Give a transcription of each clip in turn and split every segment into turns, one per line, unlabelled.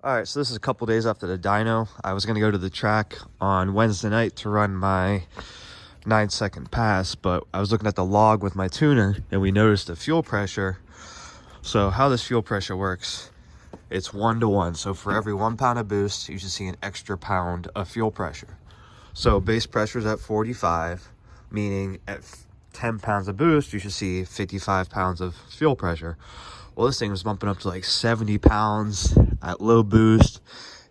All right, so this is a couple days after the dyno. I was gonna go to the track on Wednesday night to run my 9-second pass, but I was looking at the log with my tuner and we noticed the fuel pressure. So how this fuel pressure works, it's 1-to-1. So for every 1 pound of boost, you should see an extra pound of fuel pressure. So base pressure is at 45, meaning at 10 pounds of boost, you should see 55 pounds of fuel pressure. Well, this thing was bumping up to like 70 pounds at low boost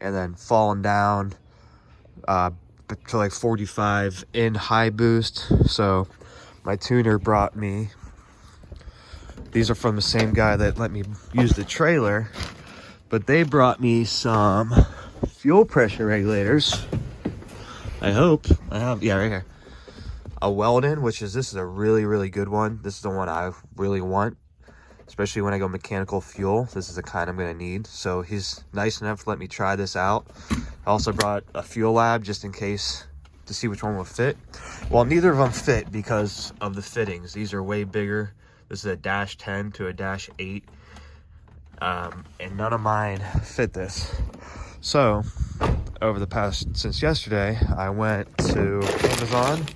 and then falling down to like 45 in high boost. So my tuner brought me, these are from the same guy that let me use the trailer, but they brought me some fuel pressure regulators. I hope I have, yeah, right here. A Weldon, this is a really good one. This is the one I really want, especially when I go mechanical fuel. This is the kind I'm gonna need. So he's nice enough to let me try this out. I also brought a fuel lab just in case to see which one will fit. Well, neither of them fit because of the fittings. These are way bigger. This is a -10 to a -8. And none of mine fit this. So over the past, since yesterday, I went to Amazon,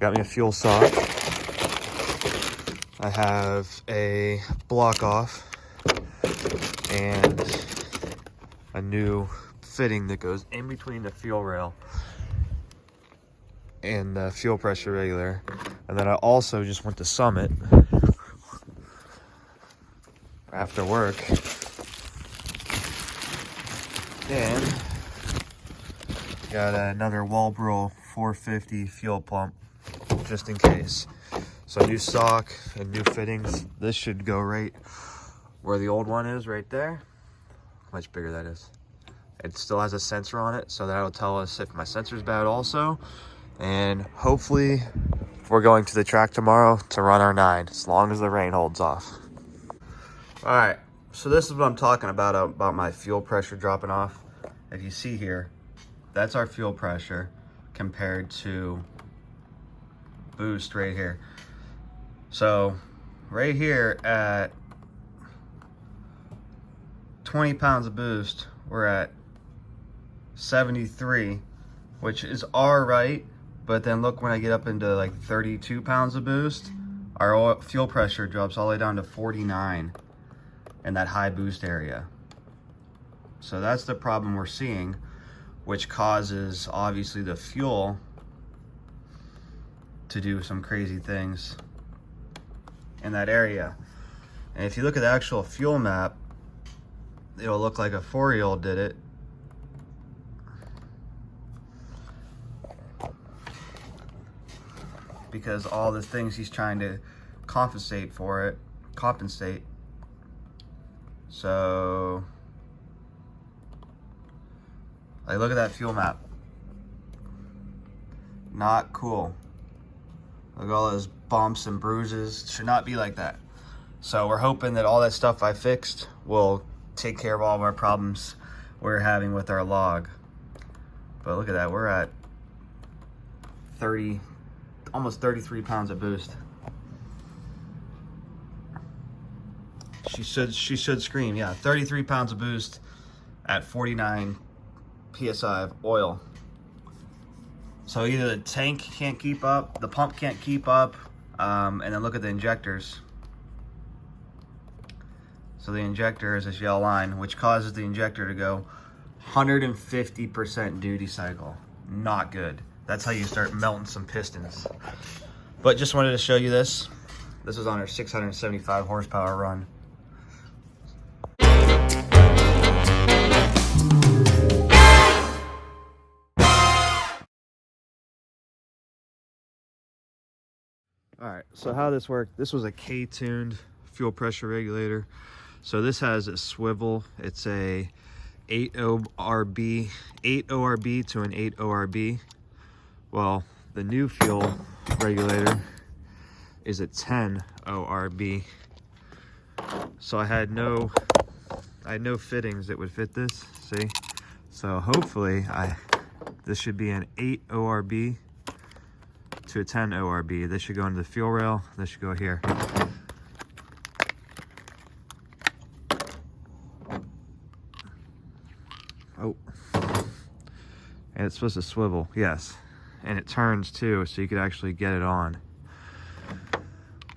got me a fuel sock. I have a block off and a new fitting that goes in between the fuel rail and the fuel pressure regulator. And then I also just went to Summit after work and got another Walbro 450 fuel pump just in case. So new sock and new fittings. This should go right where the old one is, right there. How much bigger that is. It still has a sensor on it, so that'll tell us if my sensor's bad also. And hopefully we're going to the track tomorrow to run our 9, as long as the rain holds off. All right, so this is what I'm talking about my fuel pressure dropping off. If you see here, that's our fuel pressure compared to boost right here. So right here at 20 pounds of boost, we're at 73, which is all right. But then look, when I get up into like 32 pounds of boost, our fuel pressure drops all the way down to 49 in that high boost area. So that's the problem we're seeing, which causes obviously the fuel to do some crazy things in that area. And if you look at the actual fuel map, it'll look like a 4-year-old did it. Because all the things he's trying to compensate. So, like, look at that fuel map. Not cool. Look at all those bumps and bruises. Should not be like that. So we're hoping that all that stuff I fixed will take care of all of our problems we're having with our log. But look at that, we're at 30, almost 33 pounds of boost. She should scream, yeah, 33 pounds of boost at 49 PSI of oil. So either the tank can't keep up, the pump can't keep up, and then look at the injectors. So the injector is this yellow line, which causes the injector to go 150% duty cycle. Not good. That's how you start melting some pistons. But just wanted to show you this. This is on our 675 horsepower run. All right, so how this worked, this was a K-tuned fuel pressure regulator. So this has a swivel. It's a 8 ORB to an 8 ORB. Well, the new fuel regulator is a 10 ORB. So I had no fittings that would fit this, see? So hopefully this should be an 8 ORB to a 10 ORB. This should go into the fuel rail. This should go here. Oh, and it's supposed to swivel, yes, and it turns too, so you could actually get it on.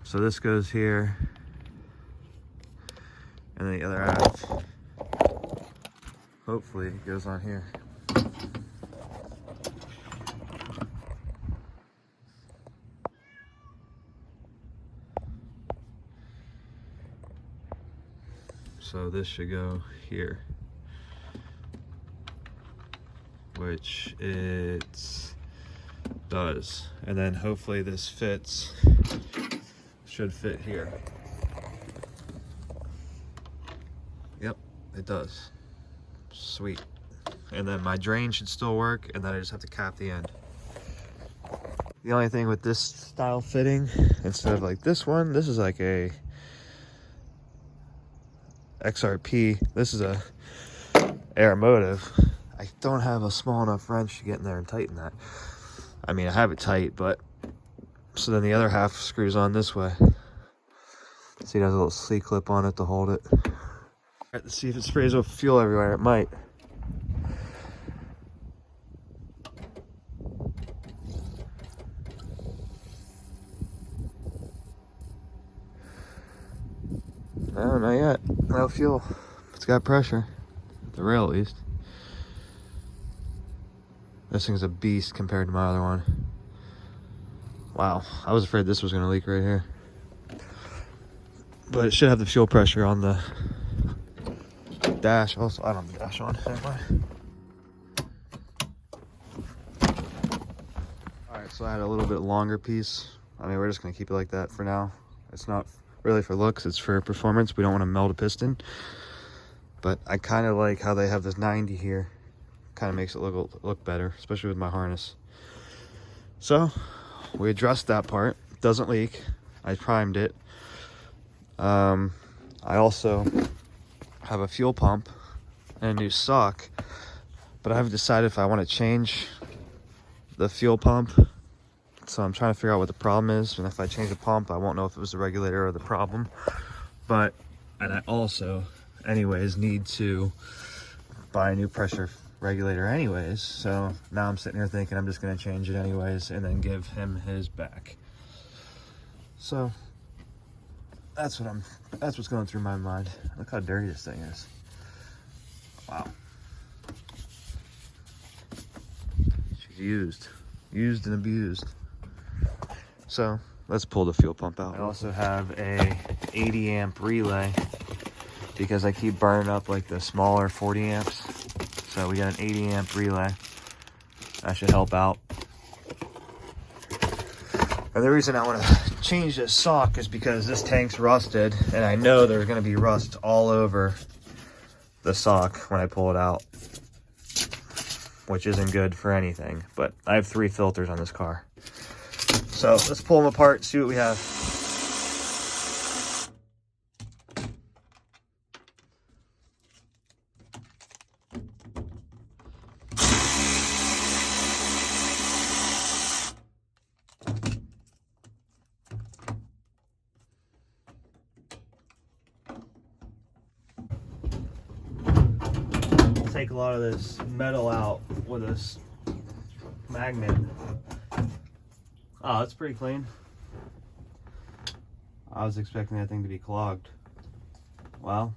So this goes here, and then the other half, hopefully, it goes on here. So this should go here, which it does. And then hopefully this fits, should fit here. Yep, it does. Sweet. And then my drain should still work, and then I just have to cap the end. The only thing with this style fitting, instead of like this one, this is like a XRP. This is a Aeromotive. I don't have a small enough wrench to get in there and tighten that. I mean, I have it tight, but so then the other half screws on this way. See, it has a little C-clip on it to hold it. All right, let's see if it sprays with fuel everywhere. It might. No, not yet. No fuel. It's got pressure. The rail, at least. This thing's a beast compared to my other one. Wow, I was afraid this was going to leak right here. But it should have the fuel pressure on the dash. Also, I don't have the dash on. Alright, so I had a little bit longer piece. I mean, we're just going to keep it like that for now. It's not really for looks, it's for performance. We don't want to melt a piston. But I kind of like how they have this 90 here. Kind of makes it look better, especially with my harness. So we addressed that part. It doesn't leak. I primed it. I also have a fuel pump and a new sock, but I haven't decided if I want to change the fuel pump. So I'm trying to figure out what the problem is, and if I change the pump, I won't know if it was the regulator or the problem. And I also anyways need to buy a new pressure regulator anyways, so now I'm sitting here thinking I'm just going to change it anyways and then give him his back. So that's what's going through my mind. Look how dirty this thing is. Wow. She's used and abused. So let's pull the fuel pump out. I also have a 80 amp relay because I keep burning up like the smaller 40 amps. So we got an 80 amp relay. That should help out. And the reason I want to change this sock is because this tank's rusted, and I know there's going to be rust all over the sock when I pull it out, which isn't good for anything. But I have 3 filters on this car. So let's pull them apart, see what we have. Take a lot of this metal out with this magnet. Oh, it's pretty clean. I was expecting that thing to be clogged. Well,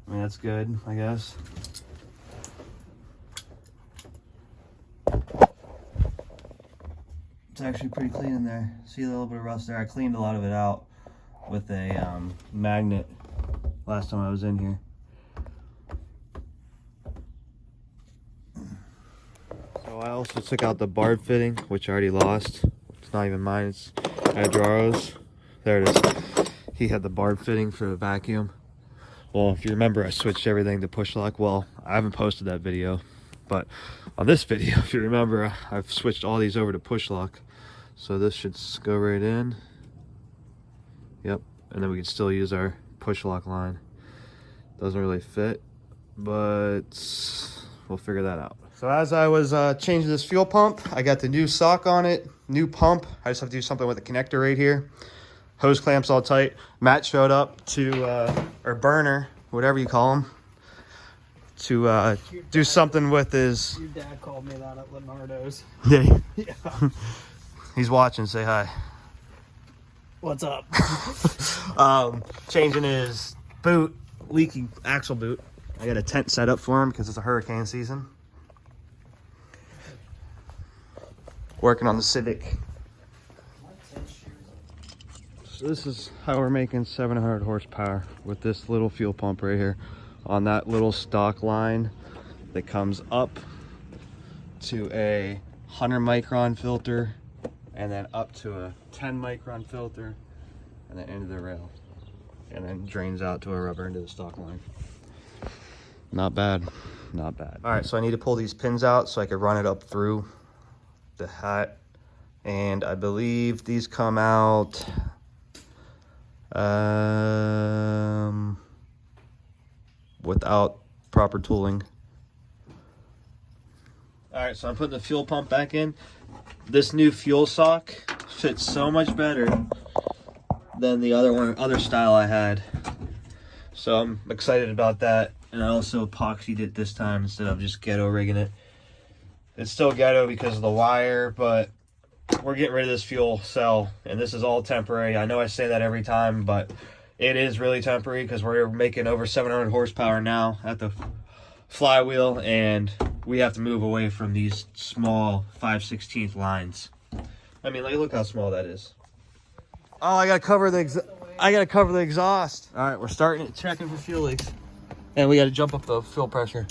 I mean, that's good, I guess. It's actually pretty clean in there. See a little bit of rust there. I cleaned a lot of it out with a magnet last time I was in here. So I also took out the barb fitting, which I already lost. It's not even mine, it's Adro's. There it is. He had the barb fitting for the vacuum. Well, if you remember, I switched everything to push lock. Well, I haven't posted that video, but on this video, if you remember, I've switched all these over to push lock. So this should go right in. Yep, and then we can still use our push lock line. Doesn't really fit, but we'll figure that out. So as I was changing this fuel pump, I got the new sock on it, new pump. I just have to do something with the connector right here. Hose clamps all tight. Matt showed up to, or burner, whatever you call them, to do something with his...
Your dad called me that at Leonardo's.
Yeah.
Yeah.
He's watching. Say hi.
What's up?
Changing his boot, leaking axle boot. I got a tent set up for him because it's a hurricane season. Working on the Civic. So this is how we're making 700 horsepower with this little fuel pump right here on that little stock line that comes up to a 100 micron filter and then up to a 10 micron filter and then into the rail and then drains out to a rubber into the stock line. Not bad, not bad. All right, so I need to pull these pins out so I can run it up through the hat, and I believe these come out without proper tooling. All right, so I'm putting the fuel pump back in. This new fuel sock fits so much better than the other style I had, so I'm excited about that. And I also epoxied it this time instead of just ghetto rigging it. It's still ghetto because of the wire, but we're getting rid of this fuel cell, and this is all temporary. I know I say that every time, but it is really temporary because we're making over 700 horsepower now at the flywheel, and we have to move away from these small 5/16 lines. I mean, like, look how small that is. Oh, I gotta cover the exhaust. All right, we're starting it, checking for fuel leaks, and we gotta jump up the fuel pressure.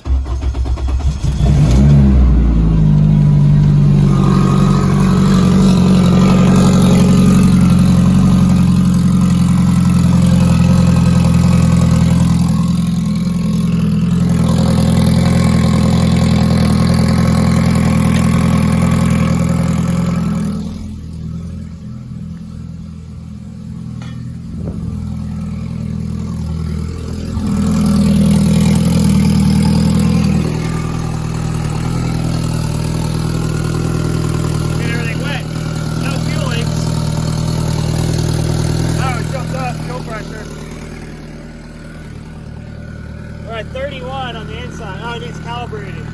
We're at 31 on the inside. Oh, it needs calibrated.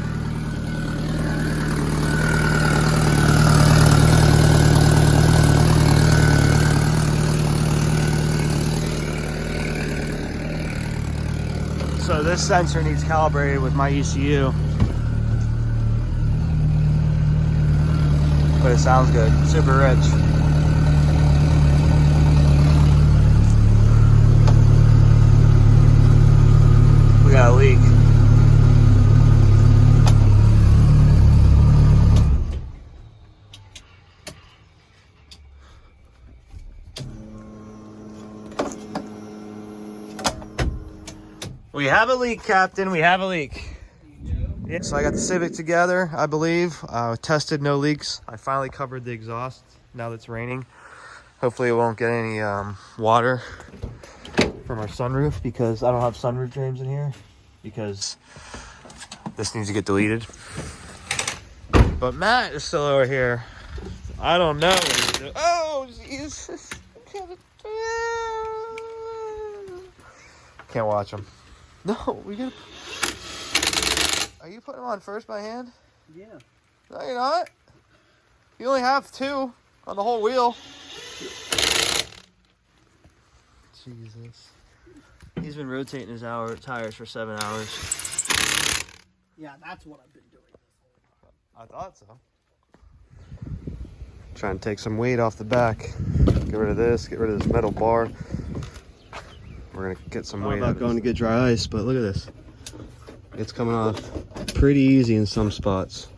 So this sensor needs calibrated with my ECU. But it sounds good. Super rich. We got a leak. We have a leak, Captain. We have a leak. Yeah, so I got the Civic together, I believe. Tested, no leaks. I finally covered the exhaust now that it's raining. Hopefully it won't get any water from our sunroof, because I don't have sunroof drains in here, because this needs to get deleted. But Matt is still over here. I don't know what he's doing. Oh, Jesus. Can't watch him. No, we gotta... Are you putting him on first by hand?
Yeah.
No, you're not. You only have 2 on the whole wheel. Jesus. He's been rotating his tires for 7 hours.
Yeah, that's what I've been doing.
I thought so. Trying to take some weight off the back. Get rid of this. Get rid of this metal bar. We're gonna get some weight. I'm not going to get dry ice, but look at this. It's coming off pretty easy in some spots.